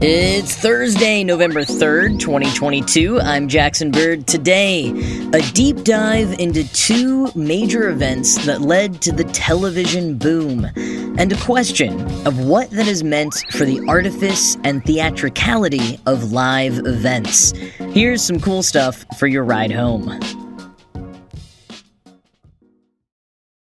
It's Thursday, November 3rd, 2022. I'm Jackson Bird. Today, a deep dive into two major events that led to the television boom, and a question of what that has meant for the artifice and theatricality of live events. Here's some cool stuff for your ride home.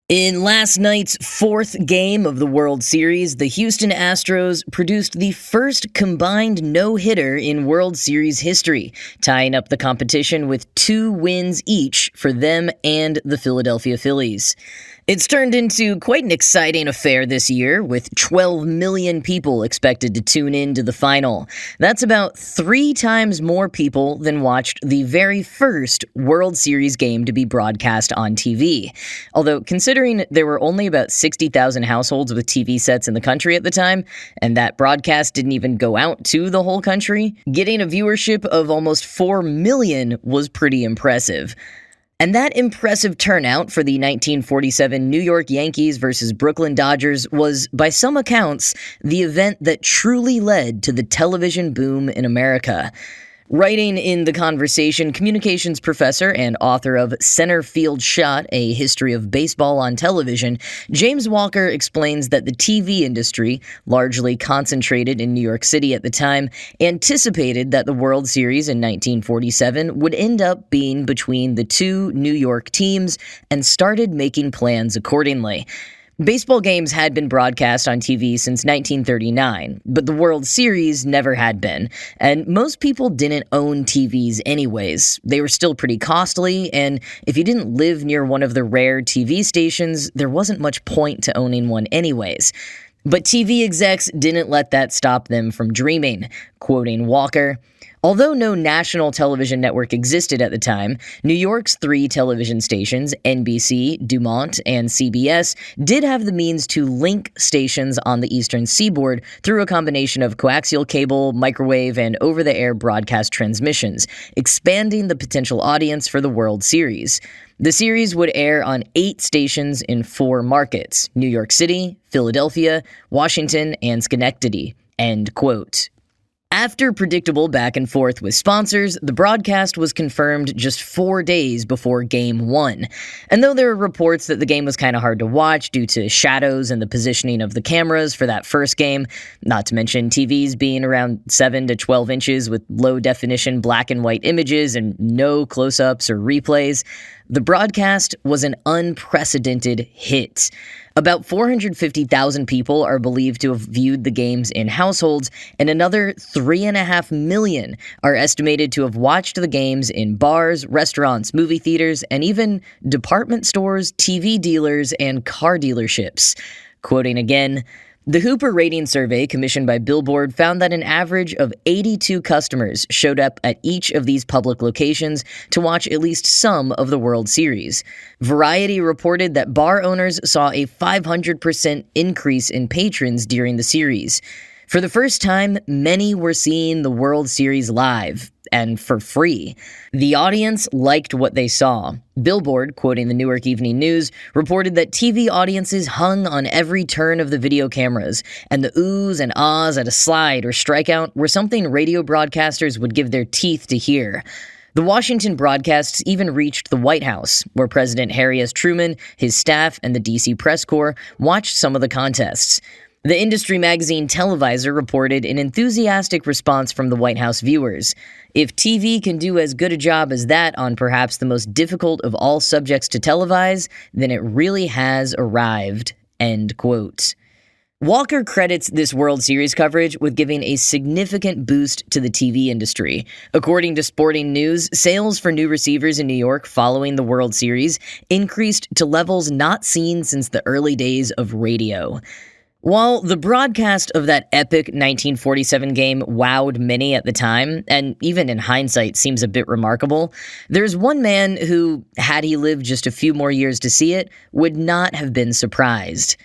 In last night's fourth game of the World Series, the Houston Astros produced the first combined no-hitter in World Series history, tying up the competition with 2 wins each for them and the Philadelphia Phillies. It's turned into quite an exciting affair this year, with 12 million people expected to tune in to the final. That's about 3 times more people than watched the very first World Series game to be broadcast on TV. Although, considering there were only about 60,000 households with TV sets in the country at the time, and that broadcast didn't even go out to the whole country, getting a viewership of almost 4 million was pretty impressive. And that impressive turnout for the 1947 New York Yankees versus Brooklyn Dodgers was, by some accounts, the event that truly led to the television boom in America. Writing in The Conversation, communications professor and author of Center Field Shot, A History of Baseball on Television, James Walker explains that the TV industry, largely concentrated in New York City at the time, anticipated that the World Series in 1947 would end up being between the 2 New York teams and started making plans accordingly. Baseball games had been broadcast on TV since 1939, but the World Series never had been, and most people didn't own TVs anyways. They were still pretty costly, and if you didn't live near one of the rare TV stations, there wasn't much point to owning one anyways. But TV execs didn't let that stop them from dreaming. Quoting Walker, "Although no national television network existed at the time, New York's 3 television stations, NBC, Dumont, and CBS, did have the means to link stations on the eastern seaboard through a combination of coaxial cable, microwave, and over-the-air broadcast transmissions, expanding the potential audience for the World Series. The series would air on 8 stations in 4 markets: New York City, Philadelphia, Washington, and Schenectady." End quote. After predictable back and forth with sponsors, the broadcast was confirmed just 4 days before Game 1. And though there were reports that the game was kind of hard to watch due to shadows and the positioning of the cameras for that first game, not to mention TVs being around 7 to 12 inches with low-definition black and white images and no close-ups or replays, the broadcast was an unprecedented hit. About 450,000 people are believed to have viewed the games in households, and another 3.5 million are estimated to have watched the games in bars, restaurants, movie theaters, and even department stores, TV dealers, and car dealerships. Quoting again, "The Hooper Rating Survey, commissioned by Billboard, found that an average of 82 customers showed up at each of these public locations to watch at least some of the World Series. Variety reported that bar owners saw a 500% increase in patrons during the series. For the first time, many were seeing the World Series live, and for free. The audience liked what they saw. Billboard, quoting the Newark Evening News, reported that TV audiences hung on every turn of the video cameras, and the oohs and ahs at a slide or strikeout were something radio broadcasters would give their teeth to hear. The Washington broadcasts even reached the White House, where President Harry S. Truman, his staff, and the D.C. press corps watched some of the contests. The industry magazine Televisor reported an enthusiastic response from the White House viewers. If TV can do as good a job as that on perhaps the most difficult of all subjects to televise, then it really has arrived." End quote. Walker credits this World Series coverage with giving a significant boost to the TV industry. According to Sporting News, sales for new receivers in New York following the World Series increased to levels not seen since the early days of radio. While the broadcast of that epic 1947 game wowed many at the time, and even in hindsight seems a bit remarkable, there's one man who, had he lived just a few more years to see it, would not have been surprised.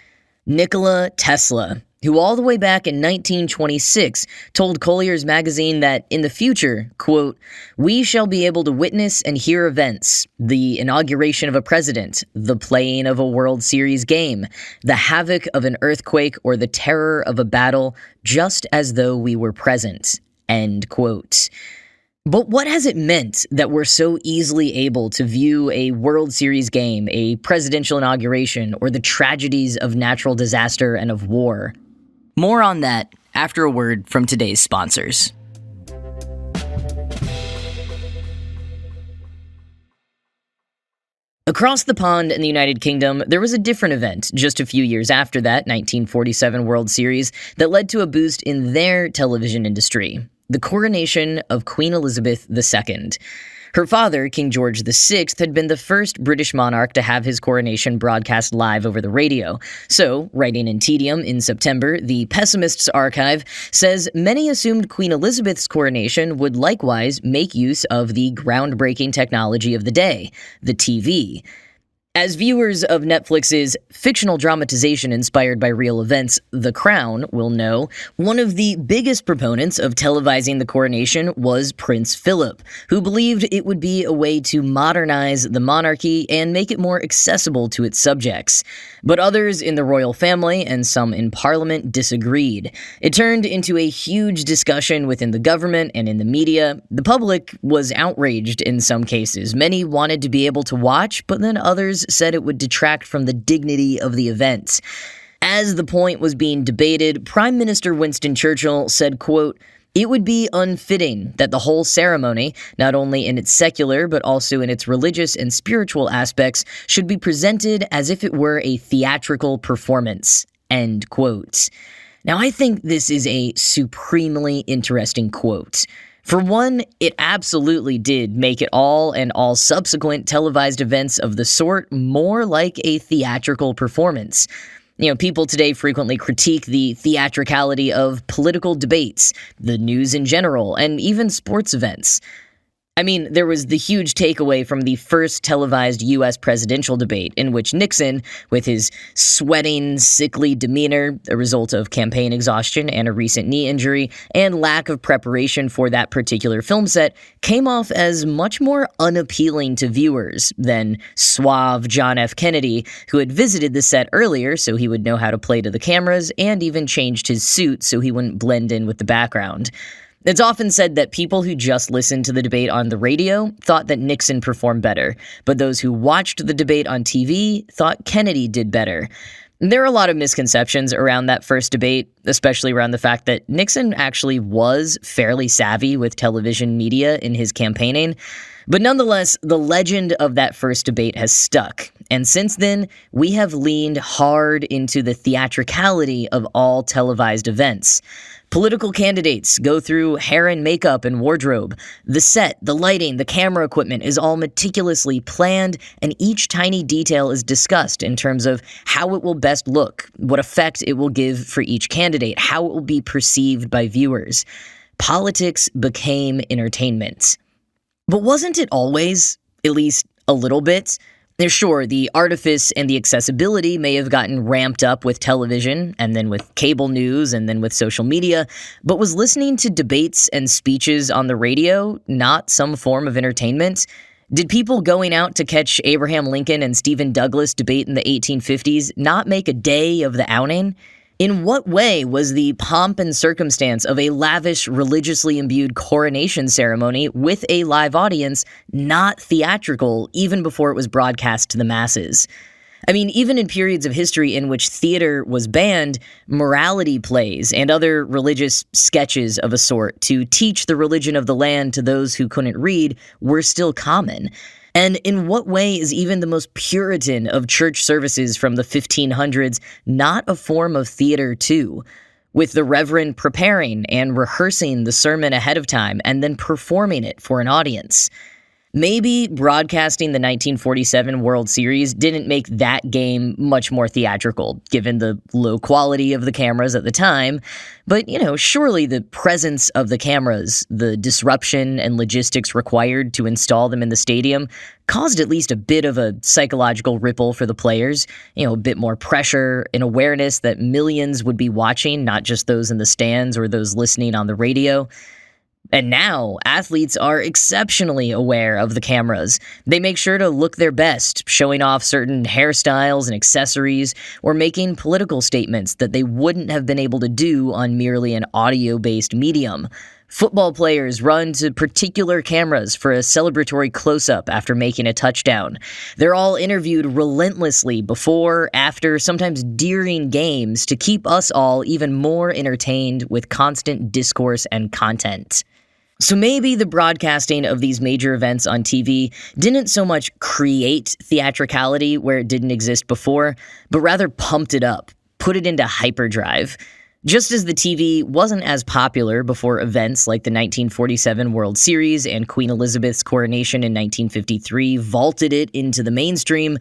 Nikola Tesla, who all the way back in 1926 told Collier's magazine that in the future, quote, "We shall be able to witness and hear events, the inauguration of a president, the playing of a World Series game, the havoc of an earthquake, or the terror of a battle, just as though we were present," end quote. But what has it meant that we're so easily able to view a World Series game, a presidential inauguration, or the tragedies of natural disaster and of war? More on that after a word from today's sponsors. Across the pond in the United Kingdom, there was a different event just a few years after that 1947 World Series that led to a boost in their television industry: the coronation of Queen Elizabeth II. Her father, King George VI, had been the first British monarch to have his coronation broadcast live over the radio. So, writing in Tedium in September, the Pessimist's Archive says many assumed Queen Elizabeth's coronation would likewise make use of the groundbreaking technology of the day, the TV. As viewers of Netflix's fictional dramatization inspired by real events, The Crown, will know, one of the biggest proponents of televising the coronation was Prince Philip, who believed it would be a way to modernize the monarchy and make it more accessible to its subjects. But others in the royal family and some in Parliament disagreed. It turned into a huge discussion within the government and in the media. The public was outraged in some cases. Many wanted to be able to watch, but then others said it would detract from the dignity of the event. As the point was being debated, Prime Minister Winston Churchill said, quote, "It would be unfitting that the whole ceremony, not only in its secular but also in its religious and spiritual aspects, should be presented as if it were a theatrical performance," end quote. Now, I think this is a supremely interesting quote. For one, it absolutely did make it all and all subsequent televised events of the sort more like a theatrical performance. People today frequently critique the theatricality of political debates, the news in general, and even sports events. I mean, there was the huge takeaway from the first televised U.S. presidential debate in which Nixon, with his sweating, sickly demeanor, a result of campaign exhaustion and a recent knee injury, and lack of preparation for that particular film set, came off as much more unappealing to viewers than suave John F. Kennedy, who had visited the set earlier so he would know how to play to the cameras and even changed his suit so he wouldn't blend in with the background. It's often said that people who just listened to the debate on the radio thought that Nixon performed better, but those who watched the debate on TV thought Kennedy did better. There are a lot of misconceptions around that first debate, especially around the fact that Nixon actually was fairly savvy with television media in his campaigning. But nonetheless, the legend of that first debate has stuck, and since then, we have leaned hard into the theatricality of all televised events. Political candidates go through hair and makeup and wardrobe. The set, the lighting, the camera equipment is all meticulously planned, and each tiny detail is discussed in terms of how it will best look, what effect it will give for each candidate, how it will be perceived by viewers. Politics became entertainment. But wasn't it always, at least a little bit? Sure, the artifice and the accessibility may have gotten ramped up with television, and then with cable news, and then with social media, but was listening to debates and speeches on the radio not some form of entertainment? Did people going out to catch Abraham Lincoln and Stephen Douglas debate in the 1850s not make a day of the outing? In what way was the pomp and circumstance of a lavish, religiously imbued coronation ceremony with a live audience not theatrical even before it was broadcast to the masses? I mean, even in periods of history in which theater was banned, morality plays and other religious sketches of a sort to teach the religion of the land to those who couldn't read were still common. And in what way is even the most Puritan of church services from the 1500s not a form of theater too? With the reverend preparing and rehearsing the sermon ahead of time and then performing it for an audience. Maybe broadcasting the 1947 World Series didn't make that game much more theatrical, given the low quality of the cameras at the time, but, surely the presence of the cameras, the disruption and logistics required to install them in the stadium, caused at least a bit of a psychological ripple for the players, a bit more pressure, an awareness that millions would be watching, not just those in the stands or those listening on the radio. And now, athletes are exceptionally aware of the cameras. They make sure to look their best, showing off certain hairstyles and accessories, or making political statements that they wouldn't have been able to do on merely an audio-based medium. Football players run to particular cameras for a celebratory close-up after making a touchdown. They're all interviewed relentlessly before, after, sometimes during games to keep us all even more entertained with constant discourse and content. So maybe the broadcasting of these major events on TV didn't so much create theatricality where it didn't exist before, but rather pumped it up, put it into hyperdrive. Just as the TV wasn't as popular before events like the 1947 World Series and Queen Elizabeth's coronation in 1953 vaulted it into the mainstream,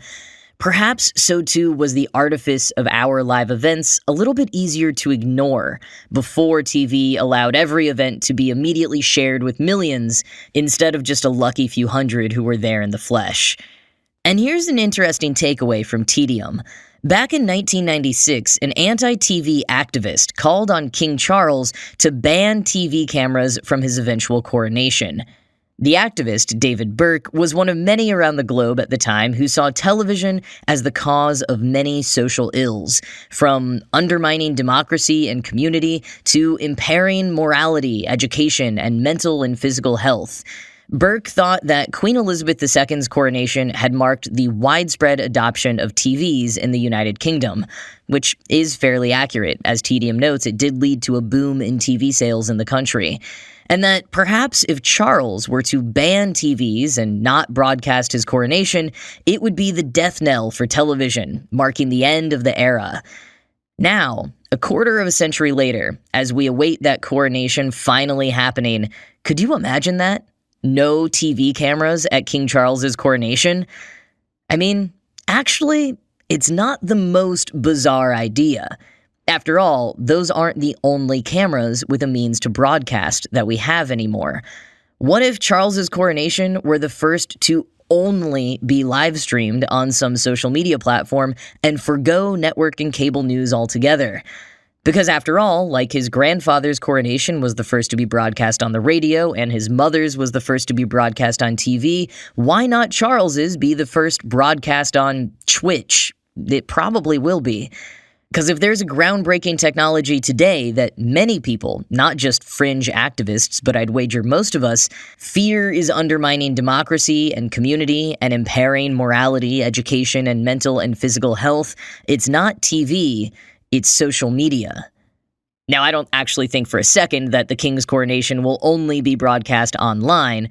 perhaps so too was the artifice of our live events a little bit easier to ignore before TV allowed every event to be immediately shared with millions instead of just a lucky few hundred who were there in the flesh. And here's an interesting takeaway from Tedium. Back in 1996, an anti-TV activist called on King Charles to ban TV cameras from his eventual coronation. The activist, David Burke, was one of many around the globe at the time who saw television as the cause of many social ills, from undermining democracy and community to impairing morality, education, and mental and physical health. Burke thought that Queen Elizabeth II's coronation had marked the widespread adoption of TVs in the United Kingdom, which is fairly accurate. As Tedium notes, it did lead to a boom in TV sales in the country. And that perhaps if Charles were to ban TVs and not broadcast his coronation, it would be the death knell for television, marking the end of the era. Now, a quarter of a century later, as we await that coronation finally happening, could you imagine that? No TV cameras at King Charles's coronation? I mean, actually, it's not the most bizarre idea. After all, those aren't the only cameras with a means to broadcast that we have anymore. What if Charles's coronation were the first to only be live streamed on some social media platform and forgo network and cable news altogether? Because after all, like his grandfather's coronation was the first to be broadcast on the radio and his mother's was the first to be broadcast on TV, why not Charles's be the first broadcast on Twitch? It probably will be. Because if there's a groundbreaking technology today that many people, not just fringe activists, but I'd wager most of us, fear is undermining democracy and community and impairing morality, education, and mental and physical health, it's not TV, it's social media. Now, I don't actually think for a second that the King's coronation will only be broadcast online,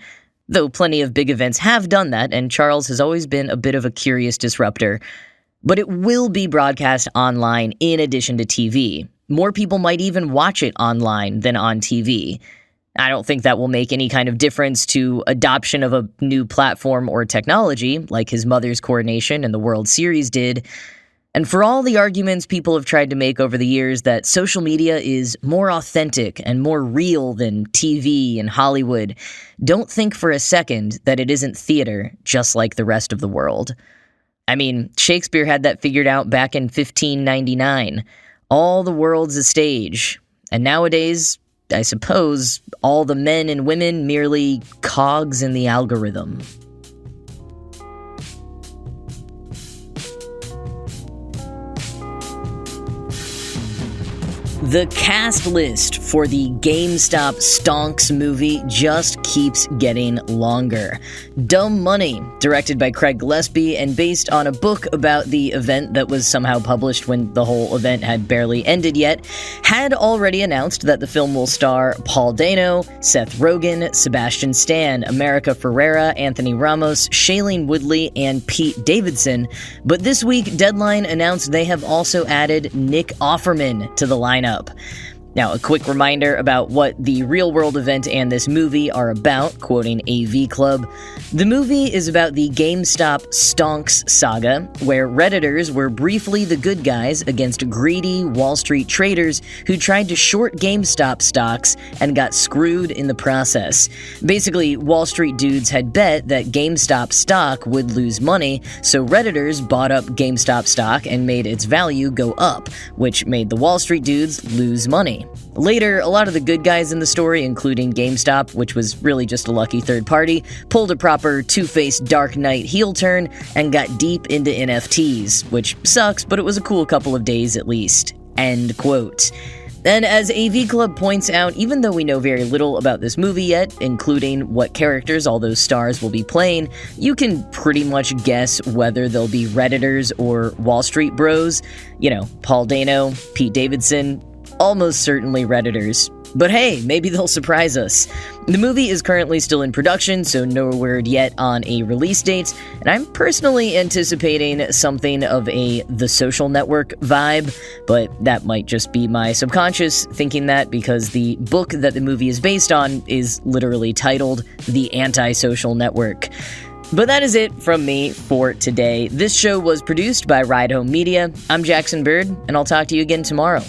though plenty of big events have done that, and Charles has always been a bit of a curious disruptor. But it will be broadcast online in addition to TV. More people might even watch it online than on TV. I don't think that will make any kind of difference to adoption of a new platform or technology, like his mother's coronation and the World Series did. And for all the arguments people have tried to make over the years that social media is more authentic and more real than TV and Hollywood, don't think for a second that it isn't theater just like the rest of the world. I mean, Shakespeare had that figured out back in 1599. All the world's a stage. And nowadays, I suppose, all the men and women merely cogs in the algorithm. The cast list for the GameStop Stonks movie just keeps getting longer. Dumb Money, directed by Craig Gillespie and based on a book about the event that was somehow published when the whole event had barely ended yet, had already announced that the film will star Paul Dano, Seth Rogen, Sebastian Stan, America Ferrera, Anthony Ramos, Shailene Woodley, and Pete Davidson, but this week Deadline announced they have also added Nick Offerman to the lineup. Now, a quick reminder about what the real-world event and this movie are about, quoting AV Club. The movie is about the GameStop stonks saga, where Redditors were briefly the good guys against greedy Wall Street traders who tried to short GameStop stocks and got screwed in the process. Basically, Wall Street dudes had bet that GameStop stock would lose money, so Redditors bought up GameStop stock and made its value go up, which made the Wall Street dudes lose money. Later, a lot of the good guys in the story, including GameStop, which was really just a lucky third party, pulled a proper two-faced Dark Knight heel turn and got deep into NFTs, which sucks, but it was a cool couple of days at least. End quote. And as AV Club points out, even though we know very little about this movie yet, including what characters all those stars will be playing, you can pretty much guess whether they'll be Redditors or Wall Street bros. You know, Paul Dano, Pete Davidson, almost certainly Redditors. But hey, maybe they'll surprise us. The movie is currently still in production, so no word yet on a release date, and I'm personally anticipating something of a The Social Network vibe, but that might just be my subconscious thinking that because the book that the movie is based on is literally titled The Anti-Social Network. But that is it from me for today. This show was produced by Ride Home Media. I'm Jackson Bird, and I'll talk to you again tomorrow.